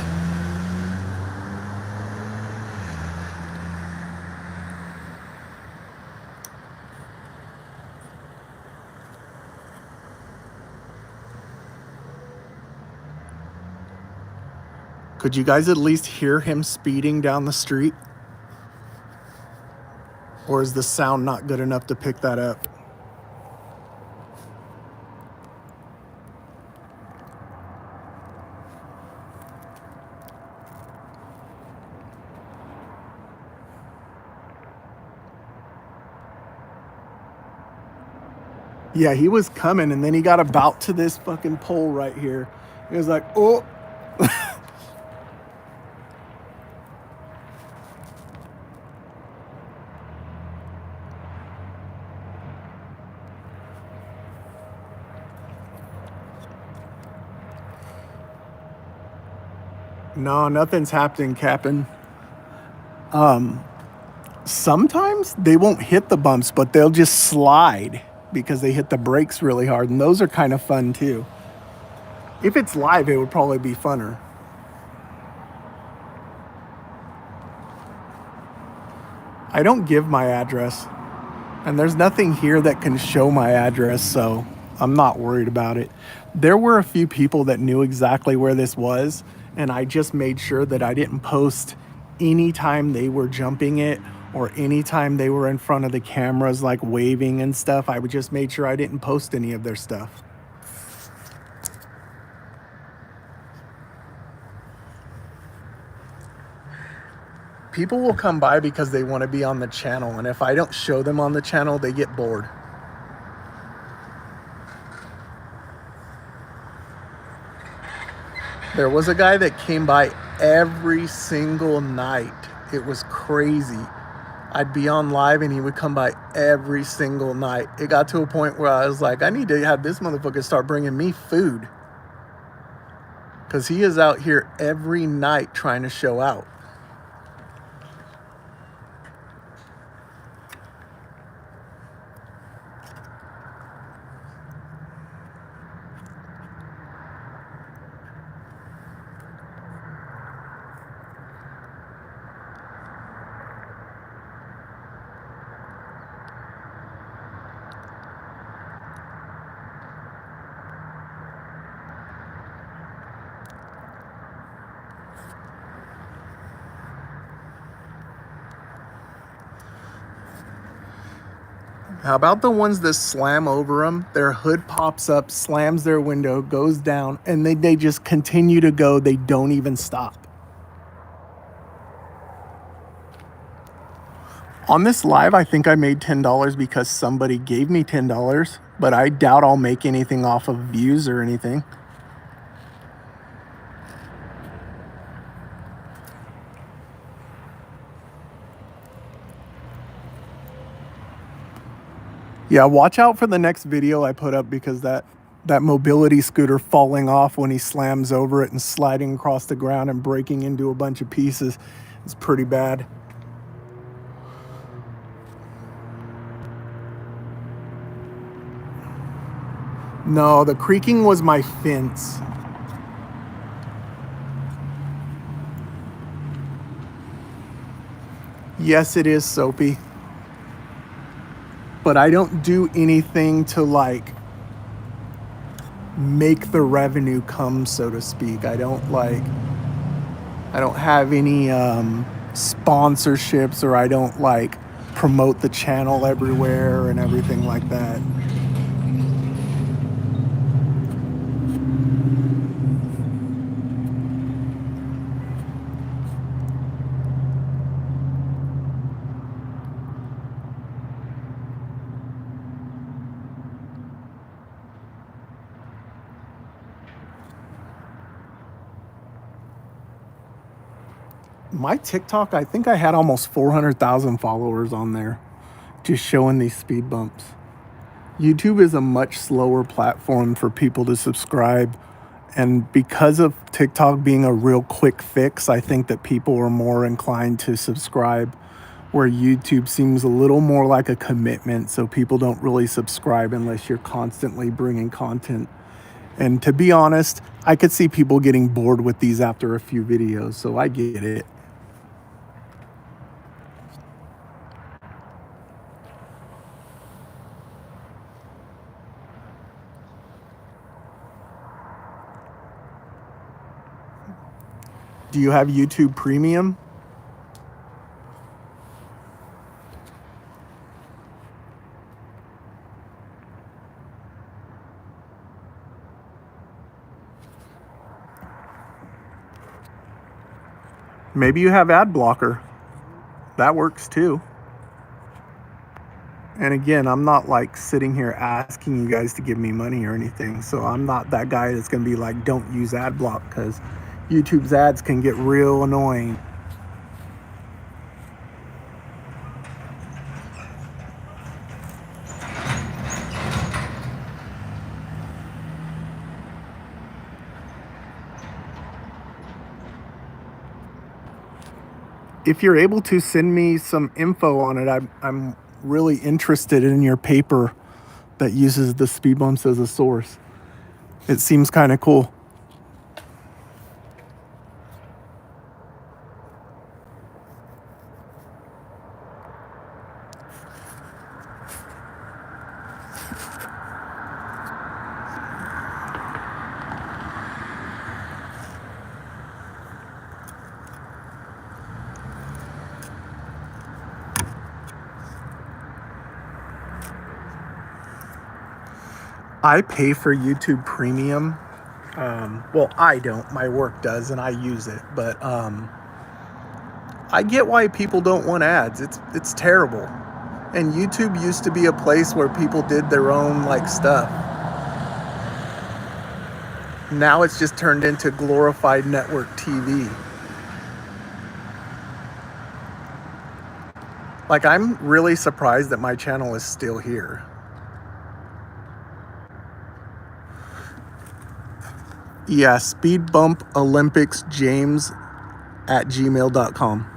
Could you guys at least hear him speeding down the street? Or is the sound not good enough to pick that up? Yeah, he was coming, and then he got about to this fucking pole right here. He was like, oh. No, nothing's happening, Captain. Sometimes they won't hit the bumps, but they'll just slide because they hit the brakes really hard, and those are kind of fun too. If it's live, it would probably be funner. I don't give my address, and there's nothing here that can show my address, so I'm not worried about it. There were a few people that knew exactly where this was, and I just made sure that I didn't post anytime they were jumping it or anytime they were in front of the cameras like waving and stuff. I just made sure I didn't post any of their stuff. People will come by because they want to be on the channel, and if I don't show them on the channel, they get bored. There was a guy that came by every single night. It was crazy. I'd be on live and he would come by every single night. It got to a point where I was like, I need to have this motherfucker start bringing me food, because he is out here every night trying to show out. How about the ones that slam over them? Their hood pops up, slams their window, goes down, and they just continue to go. They don't even stop. On this live, I think I made $10 because somebody gave me $10, but I doubt I'll make anything off of views or anything. Yeah, watch out for the next video I put up, because that mobility scooter falling off when he slams over it and sliding across the ground and breaking into a bunch of pieces is pretty bad. No, the creaking was my fence. Yes, it is soapy. But I don't do anything to like make the revenue come, so to speak. I don't have any sponsorships, or I don't like promote the channel everywhere and everything like that. My TikTok, I think I had almost 400,000 followers on there, just showing these speed bumps. YouTube is a much slower platform for people to subscribe. And because of TikTok being a real quick fix, I think that people are more inclined to subscribe, where YouTube seems a little more like a commitment. So people don't really subscribe unless you're constantly bringing content. And to be honest, I could see people getting bored with these after a few videos, so I get it. Do you have YouTube Premium? Maybe you have ad blocker. That works too. And again, I'm not like sitting here asking you guys to give me money or anything. So I'm not that guy that's going to be like, don't use ad block, because YouTube's ads can get real annoying. If you're able to send me some info on it, I'm really interested in your paper that uses the speed bumps as a source. It seems kind of cool. I pay for YouTube Premium. Well, I don't. My work does, and I use it. But I get why people don't want ads. It's terrible. And YouTube used to be a place where people did their own like stuff. Now it's just turned into glorified network TV. Like, I'm really surprised that my channel is still here. Yeah, Speed Bump Olympics James at gmail.com.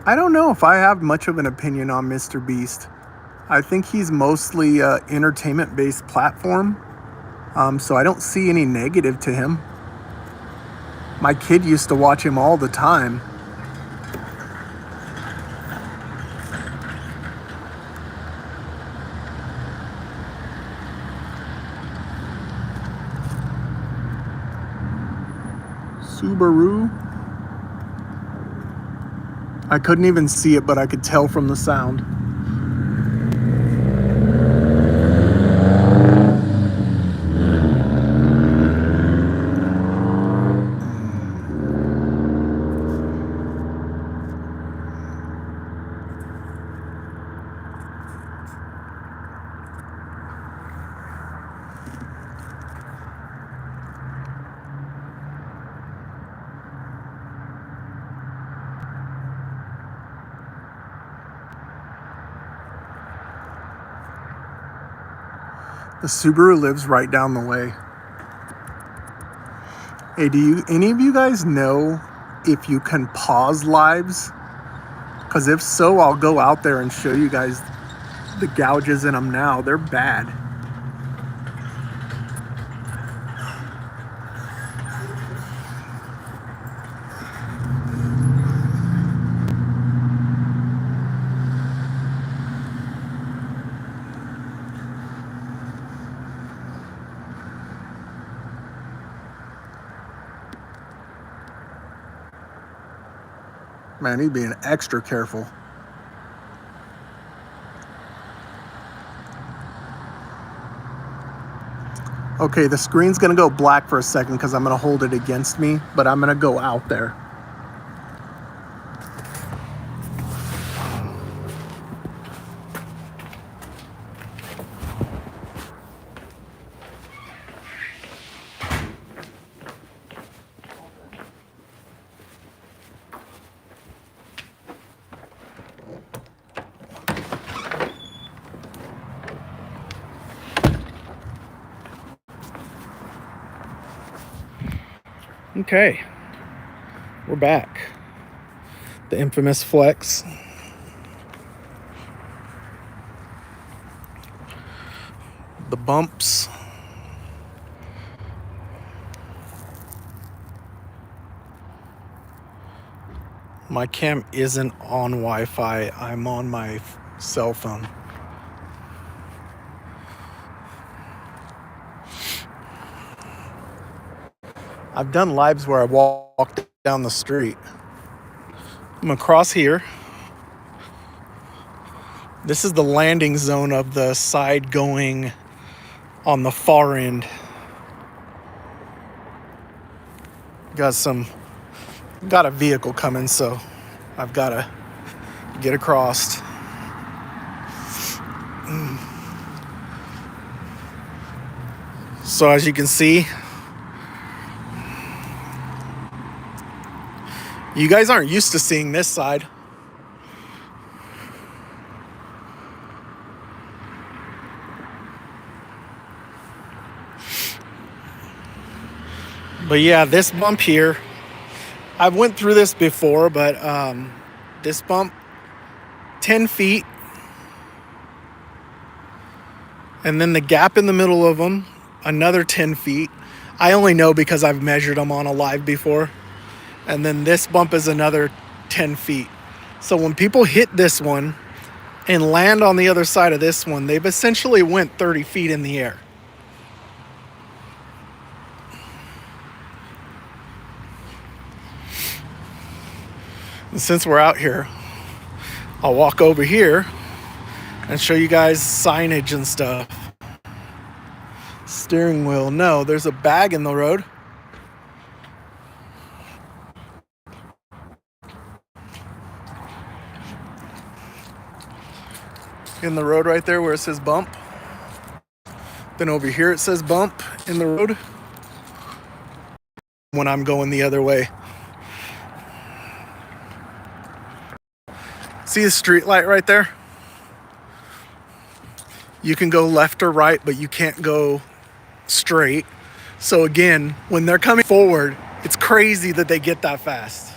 I don't know if I have much of an opinion on Mr. Beast. I think he's mostly entertainment-based platform, so I don't see any negative to him. My kid used to watch him all the time. Subaru. I couldn't even see it, but I could tell from the sound. The Subaru lives right down the way. Hey, any of you guys know if you can pause lives? Because if so, I'll go out there and show you guys the gouges in them now. They're bad. Man, he's being extra careful. Okay, the screen's gonna go black for a second because I'm gonna hold it against me, but I'm gonna go out there. Okay, we're back. The infamous flex. The bumps. My cam isn't on Wi-Fi. I'm on my cell phone. I've done lives where I walked down the street. I'm across here. This is the landing zone of the side going on the far end. Got a vehicle coming, so I've got to get across. So as you can see, you guys aren't used to seeing this side. But yeah, this bump here, I've went through this before, but this bump, 10 feet. And then the gap in the middle of them, another 10 feet. I only know because I've measured them on a live before. And then this bump is another 10 feet. So when people hit this one and land on the other side of this one, they've essentially went 30 feet in the air. And since we're out here, I'll walk over here and show you guys signage and stuff. Steering wheel, no, there's a bag in the road. In the road right there where it says bump. Then over here it says bump in the road when I'm going the other way. See the street light right there? You can go left or right, but you can't go straight. So again, when they're coming forward, it's crazy that they get that fast.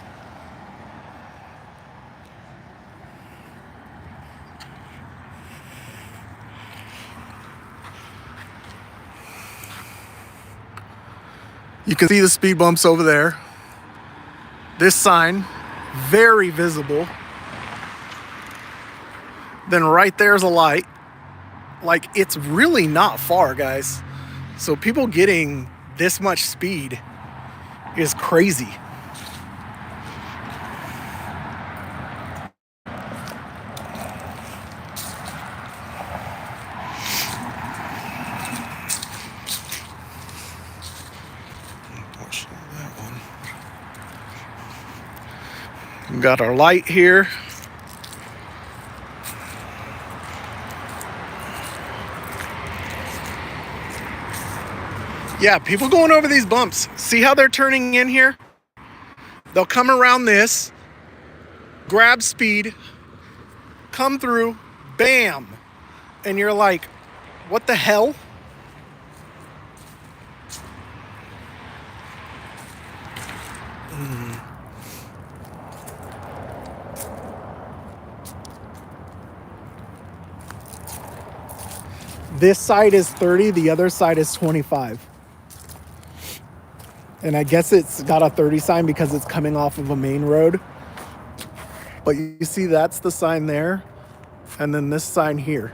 You can see the speed bumps over there. This sign, very visible. Then right there's a light. Like, it's really not far, guys. So people getting this much speed is crazy. We got our light here. Yeah, people going over these bumps. See how they're turning in here? They'll come around this, grab speed, come through, bam. And you're like, what the hell? This side is 30, the other side is 25. And I guess it's got a 30 sign because it's coming off of a main road. But you see that's the sign there, and then this sign here.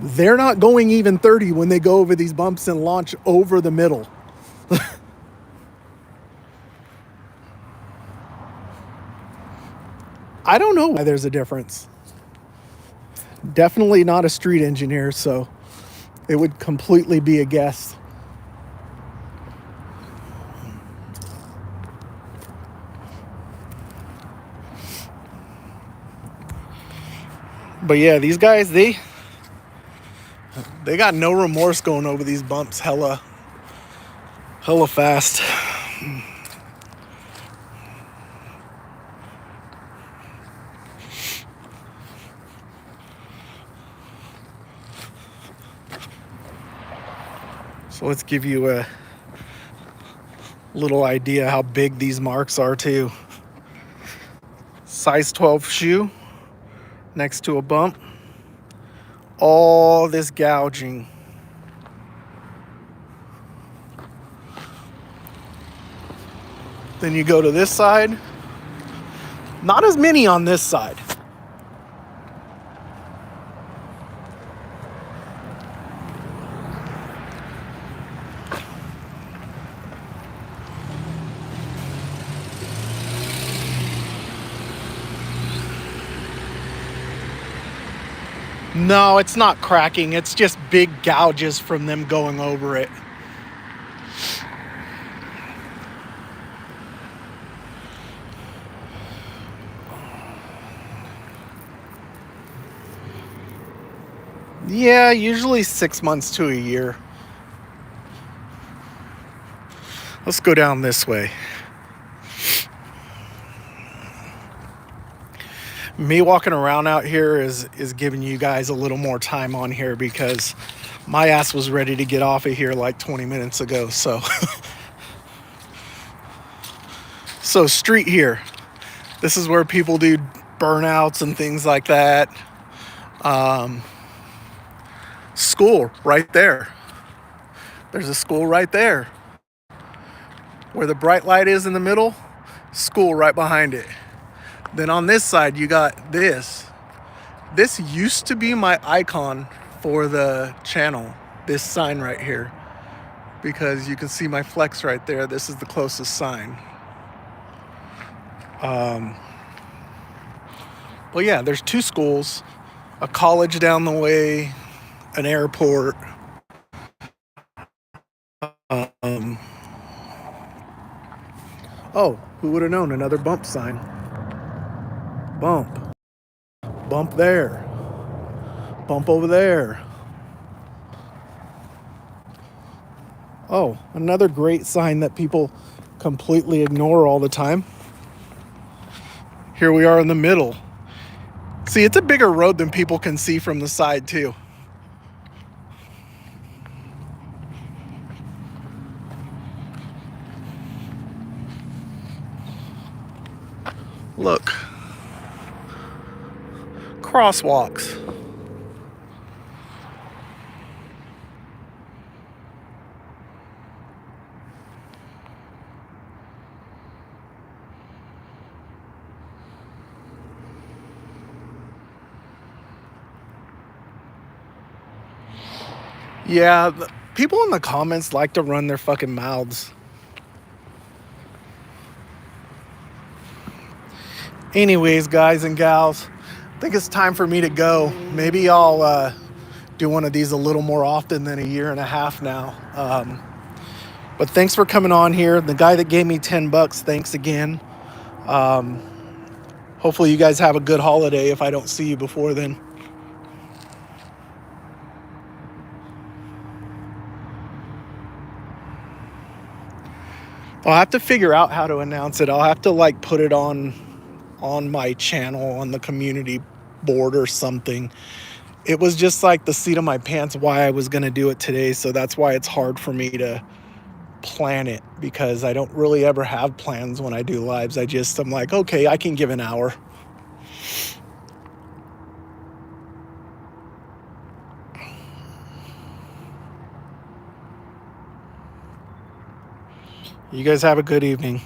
They're not going even 30 when they go over these bumps and launch over the middle. I don't know why there's a difference. Definitely not a street engineer, so it would completely be a guess. But yeah, these guys, they got no remorse going over these bumps hella fast. So let's give you a little idea how big these marks are too. Size 12 shoe next to a bump. All this gouging. Then you go to this side. Not as many on this side. No, it's not cracking. It's just big gouges from them going over it. Yeah, usually 6 months to a year. Let's go down this way. Me walking around out here is giving you guys a little more time on here because my ass was ready to get off of here like 20 minutes ago. So street here. This is where people do burnouts and things like that. School right there. There's a school right there. Where the bright light is in the middle, school right behind it. Then on this side, you got this. This used to be my icon for the channel, this sign right here. Because you can see my flex right there. This is the closest sign. Um, well, yeah, there's 2 schools, a college down the way, an airport. Um, oh, who would have known? Another bump sign. Bump. Bump there. Bump over there. Oh, another great sign that people completely ignore all the time. Here we are in the middle. See, it's a bigger road than people can see from the side, too. Look. Crosswalks. Yeah, people in the comments like to run their fucking mouths. Anyways, guys and gals, I think it's time for me to go. Maybe I'll do one of these a little more often than a year and a half now. But thanks for coming on here. The guy that gave me $10, thanks again. Hopefully you guys have a good holiday if I don't see you before then. I'll have to figure out how to announce it. I'll have to like put it on my channel on the community board or something. It was just like the seat of my pants why I was going to do it today, so that's why it's hard for me to plan it, because I don't really ever have plans when I do lives. I'm like, okay, I can give an hour. You guys have a good evening.